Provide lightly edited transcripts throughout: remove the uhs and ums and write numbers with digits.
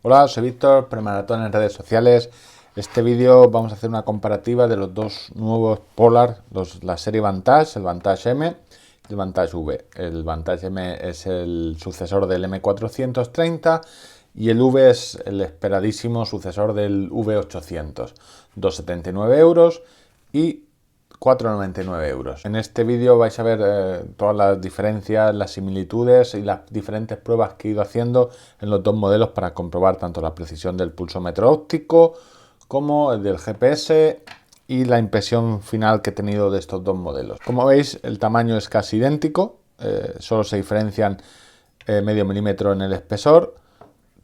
Hola, soy Víctor, Premaratón en redes sociales. Este vídeo vamos a hacer una comparativa de los dos nuevos Polar, la serie Vantage, el Vantage M y el Vantage V. El Vantage M es el sucesor del M430 y el V es el esperadísimo sucesor del V800. 2,79 euros y 4,99 euros. En este vídeo vais a ver todas las diferencias, las similitudes y las diferentes pruebas que he ido haciendo en los dos modelos para comprobar tanto la precisión del pulsómetro óptico como el del GPS y la impresión final que he tenido de estos dos modelos. Como veis, el tamaño es casi idéntico, solo se diferencian medio milímetro en el espesor.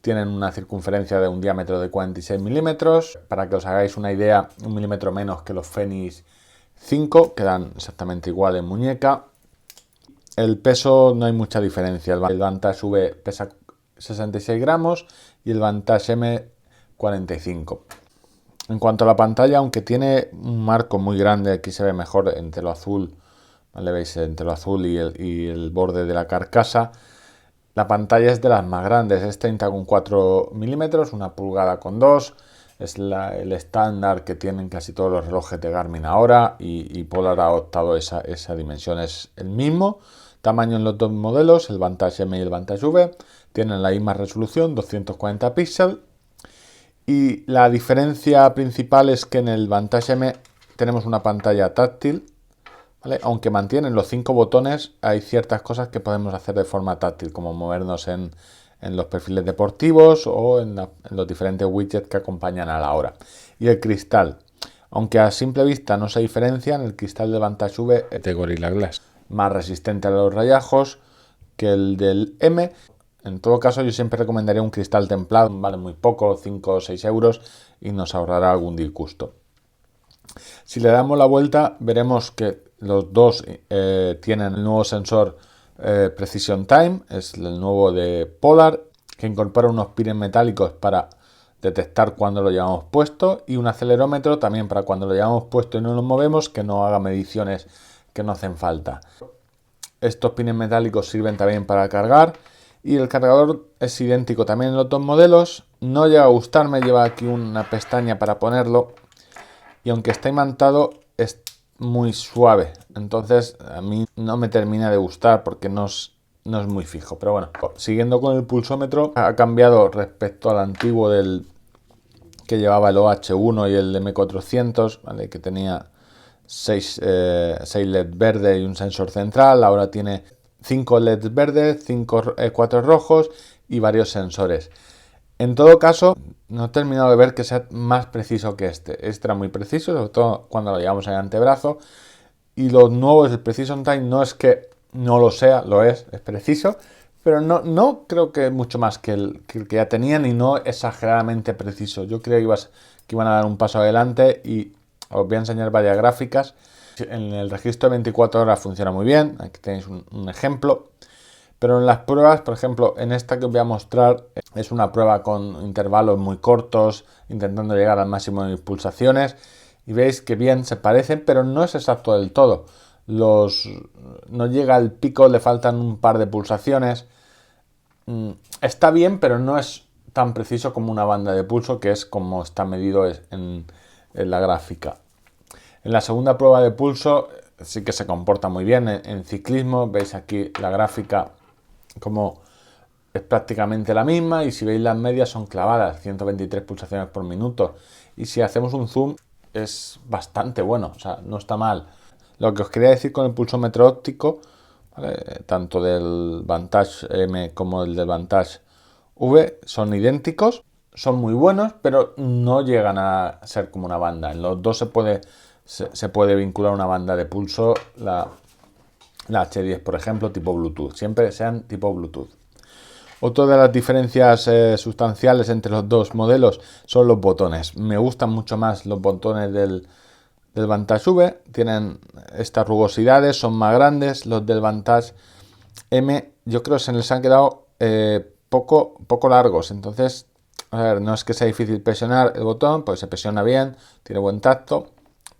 Tienen una circunferencia de un diámetro de 46 milímetros. Para que os hagáis una idea, un milímetro menos que los Fenix 5, quedan exactamente igual en muñeca. El peso no hay mucha diferencia. El Vantage V pesa 66 gramos y el Vantage M 45. En cuanto a la pantalla, aunque tiene un marco muy grande, aquí se ve mejor entre lo azul, ¿vale? Veis entre lo azul y el borde de la carcasa. La pantalla es de las más grandes, es 30,4 milímetros, 1,2 pulgadas. Es el estándar que tienen casi todos los relojes de Garmin ahora y Polar ha adoptado esa dimensión. Es el mismo tamaño en los dos modelos, el Vantage M y el Vantage V. Tienen la misma resolución, 240 píxeles. Y la diferencia principal es que en el Vantage M tenemos una pantalla táctil, ¿vale? Aunque mantienen los 5 botones, hay ciertas cosas que podemos hacer de forma táctil, como movernos en los perfiles deportivos o en los diferentes widgets que acompañan a la hora. Y el cristal, aunque a simple vista no se diferencian, el cristal del Vantage V es de Gorilla Glass, más resistente a los rayajos que el del M. En todo caso, yo siempre recomendaría un cristal templado, vale muy poco, 5 o 6 euros, y nos ahorrará algún disgusto. Si le damos la vuelta, veremos que los dos tienen el nuevo sensor Precision Time, es el nuevo de Polar, que incorpora unos pines metálicos para detectar cuando lo llevamos puesto y un acelerómetro también para cuando lo llevamos puesto y no nos movemos, que no haga mediciones que no hacen falta. Estos pines metálicos sirven también para cargar y el cargador es idéntico también en los dos modelos. No llega a gustarme, lleva aquí una pestaña para ponerlo y aunque está imantado es muy suave, entonces a mí no me termina de gustar porque no es muy fijo. Pero bueno, siguiendo con el pulsómetro, ha cambiado respecto al antiguo que llevaba el OH1 y el M400, ¿vale? Que tenía 6 LED verdes y un sensor central. Ahora tiene 5 LEDs verdes, 4 rojos y varios sensores. En todo caso, no he terminado de ver que sea más preciso que este. Este era muy preciso, sobre todo cuando lo llevamos en el antebrazo. Y los nuevos, el Precision Time, no es que no lo sea, lo es preciso. Pero no creo que mucho más que el que ya tenían y no exageradamente preciso. Yo creo que iban a dar un paso adelante y os voy a enseñar varias gráficas. En el registro de 24 horas funciona muy bien, aquí tenéis un ejemplo. Pero en las pruebas, por ejemplo, en esta que os voy a mostrar, es una prueba con intervalos muy cortos, intentando llegar al máximo de pulsaciones. Y veis que bien se parecen, pero no es exacto del todo. No llega al pico, le faltan un par de pulsaciones. Está bien, pero no es tan preciso como una banda de pulso, que es como está medido en la gráfica. En la segunda prueba de pulso sí que se comporta muy bien. En ciclismo veis aquí la gráfica como es prácticamente la misma y si veis las medias son clavadas, 123 pulsaciones por minuto. Y si hacemos un zoom es bastante bueno, o sea, no está mal. Lo que os quería decir con el pulsómetro óptico, ¿vale? Tanto del Vantage M como el del Vantage V son idénticos, son muy buenos, pero no llegan a ser como una banda. En los dos se puede vincular una banda de pulso, la H10 por ejemplo, tipo Bluetooth, siempre sean tipo Bluetooth. Otra de las diferencias sustanciales entre los dos modelos son los botones. Me gustan mucho más los botones del Vantage V, tienen estas rugosidades, son más grandes. Los del Vantage M yo creo que se les han quedado poco largos, entonces a ver, no es que sea difícil presionar el botón, pues se presiona bien, tiene buen tacto,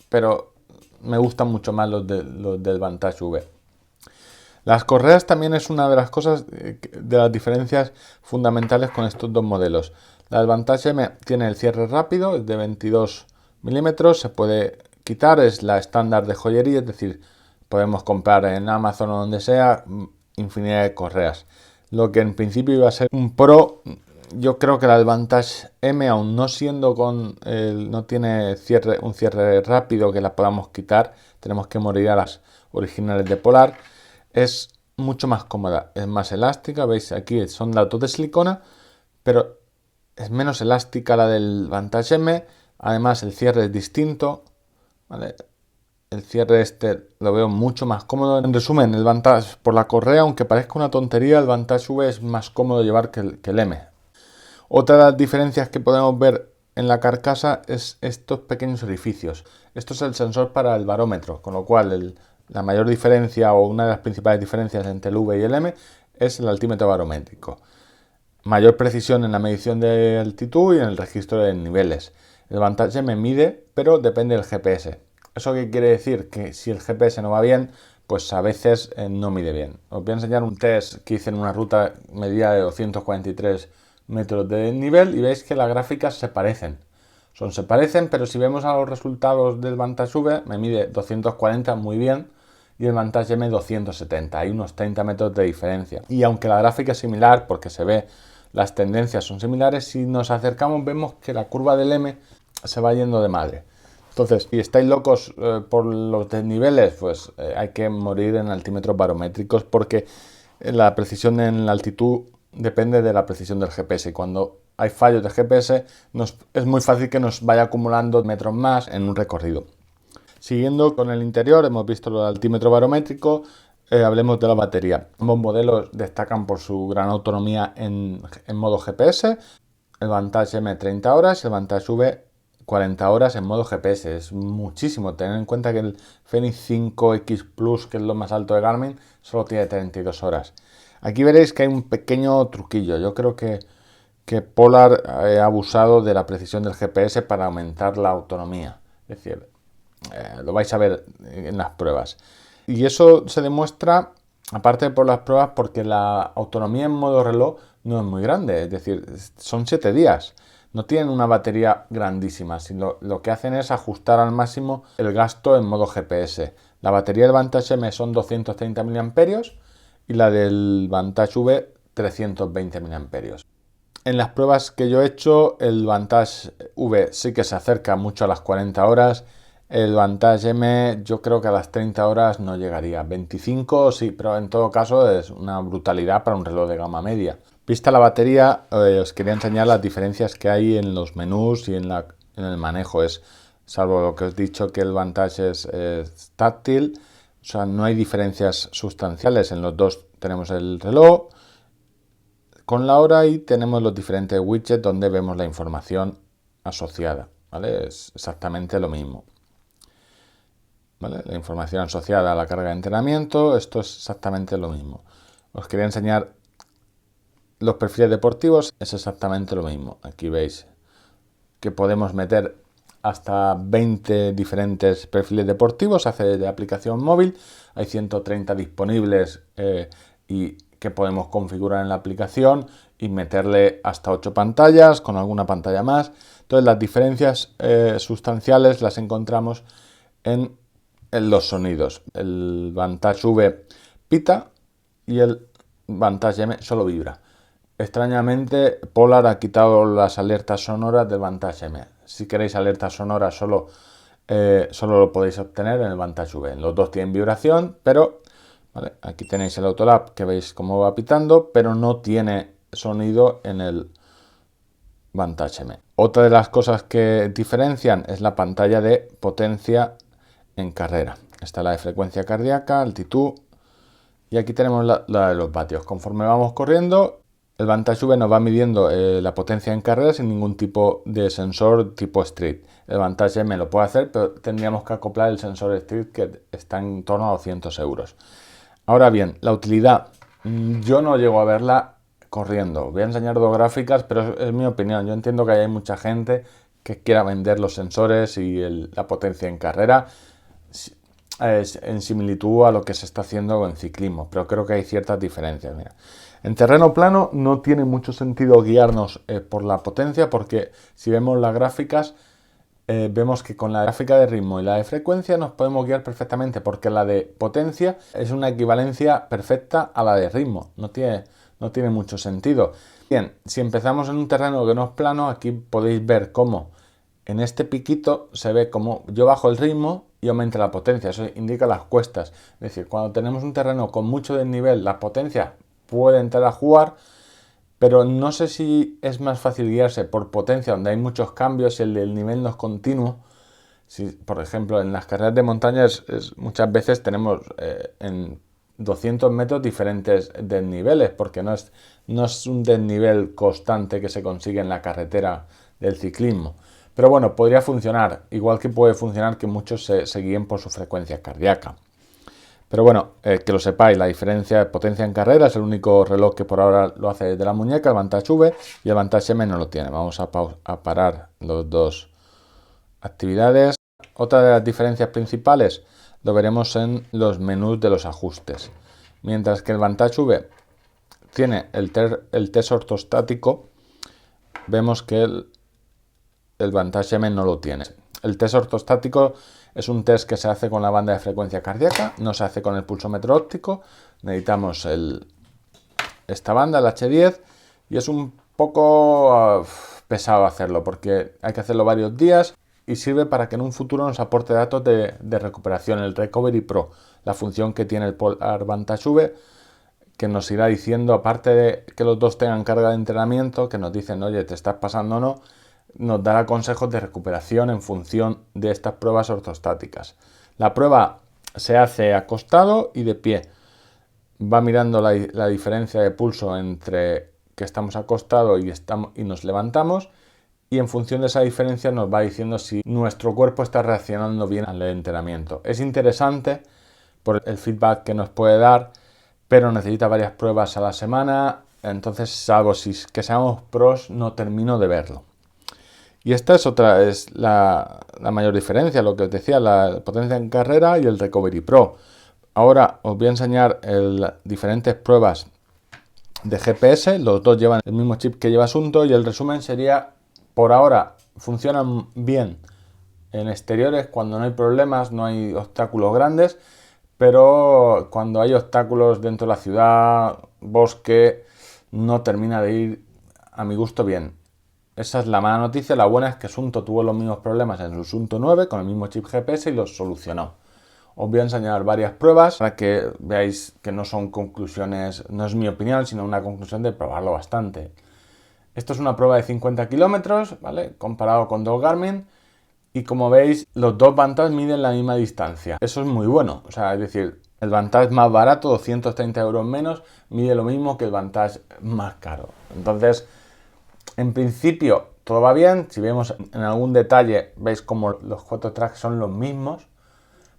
pero me gustan mucho más los del Vantage V. Las correas también es una de las cosas, de las diferencias fundamentales con estos dos modelos. La del Vantage M tiene el cierre rápido, es de 22 milímetros, se puede quitar, es la estándar de joyería, es decir, podemos comprar en Amazon o donde sea infinidad de correas. Lo que en principio iba a ser un Pro, yo creo que la del Vantage M, aún no siendo no tiene un cierre rápido que la podamos quitar, tenemos que morir a las originales de Polar. Es mucho más cómoda, es más elástica, veis aquí son datos de silicona, pero es menos elástica la del Vantage M, además el cierre es distinto, ¿vale? El cierre este lo veo mucho más cómodo. En resumen, el Vantage por la correa, aunque parezca una tontería, el Vantage V es más cómodo llevar que el M. Otra de las diferencias que podemos ver en la carcasa es estos pequeños orificios. Esto es el sensor para el barómetro, con lo cual la mayor diferencia o una de las principales diferencias entre el V y el M es el altímetro barométrico. Mayor precisión en la medición de altitud y en el registro de niveles. El Vantage M mide, pero depende del GPS. ¿Eso qué quiere decir? Que si el GPS no va bien, pues a veces no mide bien. Os voy a enseñar un test que hice en una ruta medida de 243 metros de nivel y veis que las gráficas se parecen. Se parecen, pero si vemos a los resultados del Vantage V, me mide 240 muy bien y el Vantage M 270. Hay unos 30 metros de diferencia. Y aunque la gráfica es similar, porque se ve las tendencias son similares, si nos acercamos vemos que la curva del M se va yendo de madre. Entonces, si estáis locos por los desniveles, pues hay que morir en altímetros barométricos porque la precisión en la altitud depende de la precisión del GPS. Y cuando hay fallos de GPS, es muy fácil que nos vaya acumulando metros más en un recorrido. Siguiendo con el interior, hemos visto el altímetro barométrico, hablemos de la batería. Ambos modelos destacan por su gran autonomía en modo GPS. El Vantage M 30 horas, el Vantage V 40 horas en modo GPS. Es muchísimo. Tened en cuenta que el Fenix 5X Plus, que es lo más alto de Garmin, solo tiene 32 horas. Aquí veréis que hay un pequeño truquillo. Yo creo que Polar ha abusado de la precisión del GPS para aumentar la autonomía. Es decir, lo vais a ver en las pruebas. Y eso se demuestra, aparte por las pruebas, porque la autonomía en modo reloj no es muy grande. Es decir, son 7 días. No tienen una batería grandísima, sino lo que hacen es ajustar al máximo el gasto en modo GPS. La batería del Vantage M son 230 mAh y la del Vantage V 320 mAh. En las pruebas que yo he hecho, el Vantage V sí que se acerca mucho a las 40 horas. El Vantage M yo creo que a las 30 horas no llegaría. 25 sí, pero en todo caso es una brutalidad para un reloj de gama media. Vista la batería, os quería enseñar las diferencias que hay en los menús y en el manejo. Salvo lo que os he dicho que el Vantage es táctil, o sea, no hay diferencias sustanciales. En los dos tenemos el reloj con la hora y tenemos los diferentes widgets donde vemos la información asociada, ¿vale? Es exactamente lo mismo, ¿vale? La información asociada a la carga de entrenamiento, esto es exactamente lo mismo. Os quería enseñar los perfiles deportivos, es exactamente lo mismo. Aquí veis que podemos meter hasta 20 diferentes perfiles deportivos, hace de aplicación móvil, hay 130 disponibles y que podemos configurar en la aplicación y meterle hasta 8 pantallas, con alguna pantalla más. Entonces las diferencias sustanciales las encontramos en los sonidos. El Vantage V pita y el Vantage M solo vibra. Extrañamente, Polar ha quitado las alertas sonoras del Vantage M. Si queréis alertas sonoras, solo lo podéis obtener en el Vantage V. Los dos tienen vibración, pero ¿vale? Aquí tenéis el Autolab que veis cómo va pitando, pero no tiene sonido en el Vantage M. Otra de las cosas que diferencian es la pantalla de potencia en carrera. Está la de frecuencia cardíaca, altitud y aquí tenemos la de los vatios. Conforme vamos corriendo, el Vantage V nos va midiendo la potencia en carrera sin ningún tipo de sensor tipo Street. El Vantage M lo puede hacer, pero tendríamos que acoplar el sensor Street que está en torno a 200 euros. Ahora bien, la utilidad, yo no llego a verla corriendo. Voy a enseñar dos gráficas, pero es mi opinión. Yo entiendo que hay mucha gente que quiera vender los sensores y la potencia en carrera. en similitud a lo que se está haciendo en ciclismo, pero creo que hay ciertas diferencias. Mira. En terreno plano no tiene mucho sentido guiarnos por la potencia, porque si vemos las gráficas, vemos que con la gráfica de ritmo y la de frecuencia nos podemos guiar perfectamente, porque la de potencia es una equivalencia perfecta a la de ritmo, no tiene mucho sentido. Bien, si empezamos en un terreno que no es plano, aquí podéis ver cómo en este piquito se ve como yo bajo el ritmo y aumenta la potencia, eso indica las cuestas. Es decir, cuando tenemos un terreno con mucho desnivel, la potencia puede entrar a jugar, pero no sé si es más fácil guiarse por potencia, donde hay muchos cambios y el nivel no es continuo. Si, por ejemplo, en las carreras de montaña muchas veces tenemos en 200 metros diferentes desniveles, porque no es un desnivel constante que se consigue en la carretera del ciclismo. Pero bueno, podría funcionar, igual que puede funcionar que muchos se guíen por su frecuencia cardíaca. Pero bueno, que lo sepáis, la diferencia de potencia en carrera es el único reloj que por ahora lo hace desde la muñeca, el Vantage V, y el Vantage M no lo tiene. Vamos a parar las dos actividades. Otra de las diferencias principales lo veremos en los menús de los ajustes. Mientras que el Vantage V tiene el test ortostático, vemos que el Vantage M no lo tiene. El test ortostático es un test que se hace con la banda de frecuencia cardíaca, no se hace con el pulsómetro óptico. Necesitamos esta banda, el H10, y es un poco pesado hacerlo porque hay que hacerlo varios días y sirve para que en un futuro nos aporte datos de recuperación, el Recovery Pro, la función que tiene el Polar Vantage V, que nos irá diciendo, aparte de que los dos tengan carga de entrenamiento, que nos dicen, oye, te estás pasando o no, nos dará consejos de recuperación en función de estas pruebas ortostáticas. La prueba se hace acostado y de pie. Va mirando la diferencia de pulso entre que estamos acostados y nos levantamos, y en función de esa diferencia nos va diciendo si nuestro cuerpo está reaccionando bien al entrenamiento. Es interesante por el feedback que nos puede dar, pero necesita varias pruebas a la semana, entonces salvo que seamos pros no termino de verlo. Y esta es la mayor diferencia, lo que os decía, la potencia en carrera y el Recovery Pro. Ahora os voy a enseñar diferentes pruebas de GPS, los dos llevan el mismo chip que lleva Asunto, y el resumen sería, por ahora funcionan bien en exteriores cuando no hay problemas, no hay obstáculos grandes, pero cuando hay obstáculos dentro de la ciudad, bosque, no termina de ir a mi gusto bien. Esa es la mala noticia. La buena es que Asunto tuvo los mismos problemas en su Asunto 9 con el mismo chip GPS y los solucionó. Os voy a enseñar varias pruebas para que veáis que no son conclusiones, no es mi opinión, sino una conclusión de probarlo bastante. Esto es una prueba de 50 kilómetros, ¿vale? Comparado con dos Garmin. Y como veis, los dos Vantage miden la misma distancia. Eso es muy bueno. O sea, es decir, el Vantage más barato, 230 euros menos, mide lo mismo que el Vantage más caro. Entonces, en principio, todo va bien. Si vemos en algún detalle, veis como los 4 tracks son los mismos.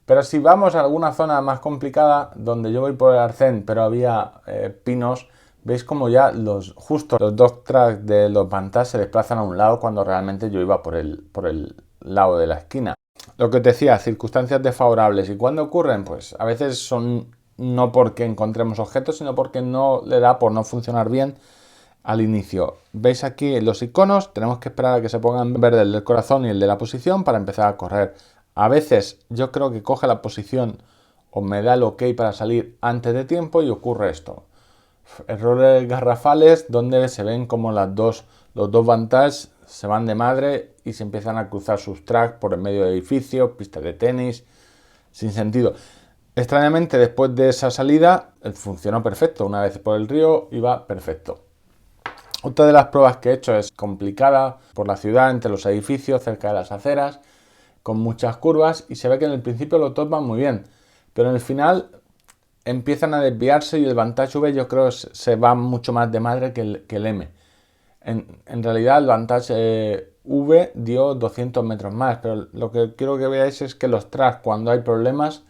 Pero si vamos a alguna zona más complicada, donde yo voy por el Arcén, pero había pinos, veis como ya justo los 2 tracks de los Vantage se desplazan a un lado cuando realmente yo iba por el lado de la esquina. Lo que os decía, circunstancias desfavorables. ¿Y cuándo ocurren? Pues a veces son no porque encontremos objetos, sino porque no le da por no funcionar bien al inicio. Veis aquí los iconos, tenemos que esperar a que se pongan verde el del corazón y el de la posición para empezar a correr. A veces yo creo que coge la posición o me da el ok para salir antes de tiempo y ocurre esto. Errores garrafales donde se ven como los dos Vantage se van de madre y se empiezan a cruzar sus tracks por el medio de edificios, pistas de tenis, sin sentido. Extrañamente, después de esa salida, funcionó perfecto. Una vez por el río, iba perfecto. Otra de las pruebas que he hecho es complicada por la ciudad, entre los edificios, cerca de las aceras, con muchas curvas, y se ve que en el principio los dos van muy bien, pero en el final empiezan a desviarse y el Vantage V yo creo se va mucho más de madre que el M. En realidad el Vantage V dio 200 metros más, pero lo que quiero que veáis es que los tracks, cuando hay problemas,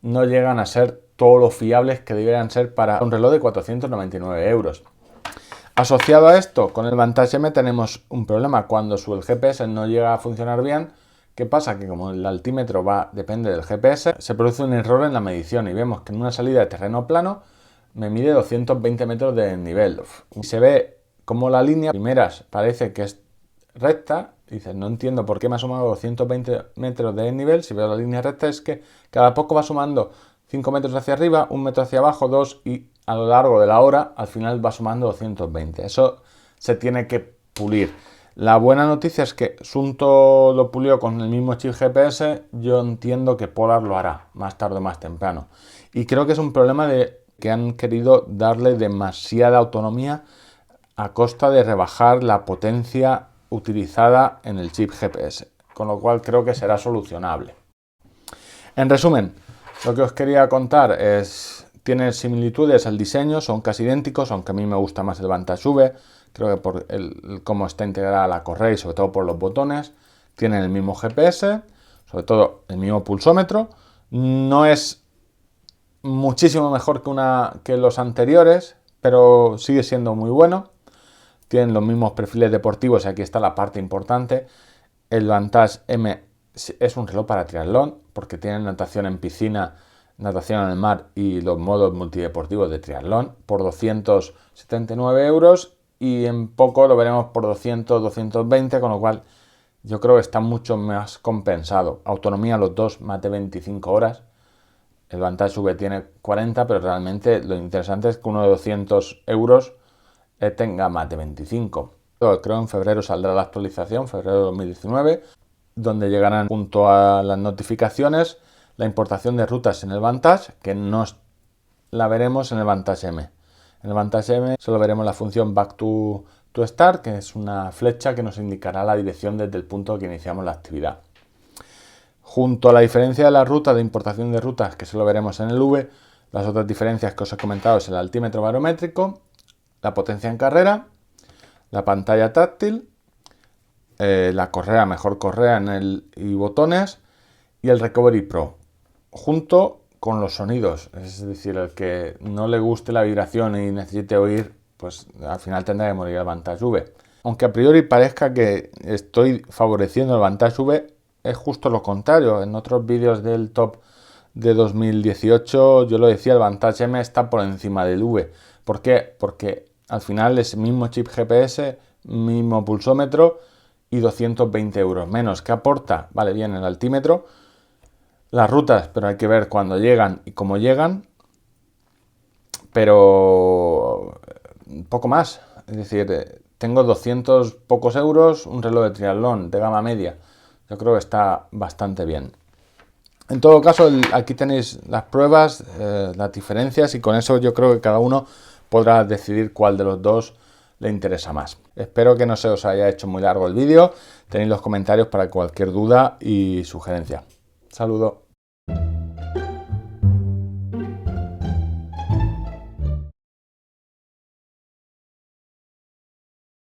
no llegan a ser todo lo fiables que deberían ser para un reloj de 499 euros. Asociado a esto, con el Vantage M tenemos un problema. Cuando el GPS no llega a funcionar bien, ¿Qué pasa? Que como el altímetro depende del GPS, se produce un error en la medición y vemos que en una salida de terreno plano me mide 220 metros de nivel. Y se ve como la línea primeras parece que es recta. Dices, no entiendo por qué me ha sumado 220 metros de nivel. Si veo la línea recta es que cada poco va sumando 5 metros hacia arriba, 1 metro hacia abajo, 2 y a lo largo de la hora al final va sumando 220. Eso se tiene que pulir. La buena noticia es que Suunto lo pulió con el mismo chip GPS. Yo entiendo que Polar lo hará más tarde o más temprano. Y creo que es un problema de que han querido darle demasiada autonomía a costa de rebajar la potencia utilizada en el chip GPS, con lo cual creo que será solucionable. En resumen, lo que os quería contar es, tiene similitudes el diseño, son casi idénticos, aunque a mí me gusta más el Vantage V, creo que por cómo está integrada la correa y sobre todo por los botones. Tienen el mismo GPS, sobre todo el mismo pulsómetro, no es muchísimo mejor que los anteriores, pero sigue siendo muy bueno. Tienen los mismos perfiles deportivos y aquí está la parte importante. El Vantage M es un reloj para triatlón porque tiene natación en piscina, natación en el mar y los modos multideportivos de triatlón por 279 euros y en poco lo veremos por 200, 220, con lo cual yo creo que está mucho más compensado. Autonomía los dos, más de 25 horas. El Vantage V tiene 40, pero realmente lo interesante es que uno de 200 euros tenga más de 25. Creo en febrero saldrá la actualización, febrero de 2019, donde llegarán junto a las notificaciones la importación de rutas en el Vantage, que no la veremos en el Vantage M. En el Vantage M solo veremos la función Back to Start, que es una flecha que nos indicará la dirección desde el punto que iniciamos la actividad. Junto a la diferencia de la ruta, de importación de rutas, que solo veremos en el V, las otras diferencias que os he comentado es el altímetro barométrico, la potencia en carrera, la pantalla táctil, la correa, mejor correa y botones, y el Recovery Pro, junto con los sonidos. Es decir, el que no le guste la vibración y necesite oír, pues al final tendrá que morir el Vantage V. Aunque a priori parezca que estoy favoreciendo el Vantage V, es justo lo contrario. En otros vídeos del top de 2018 yo lo decía, el Vantage M está por encima del V. ¿Por qué? Porque al final es el mismo chip GPS, mismo pulsómetro y 220 euros menos. ¿Qué aporta? Vale, bien, el altímetro, las rutas, pero hay que ver cuándo llegan y cómo llegan, pero poco más. Es decir, tengo 200 pocos euros, un reloj de triatlón de gama media. Yo creo que está bastante bien. En todo caso, aquí tenéis las pruebas, las diferencias, y con eso yo creo que cada uno podrá decidir cuál de los dos le interesa más. Espero que no se os haya hecho muy largo el vídeo. Tenéis los comentarios para cualquier duda y sugerencia. Saludos.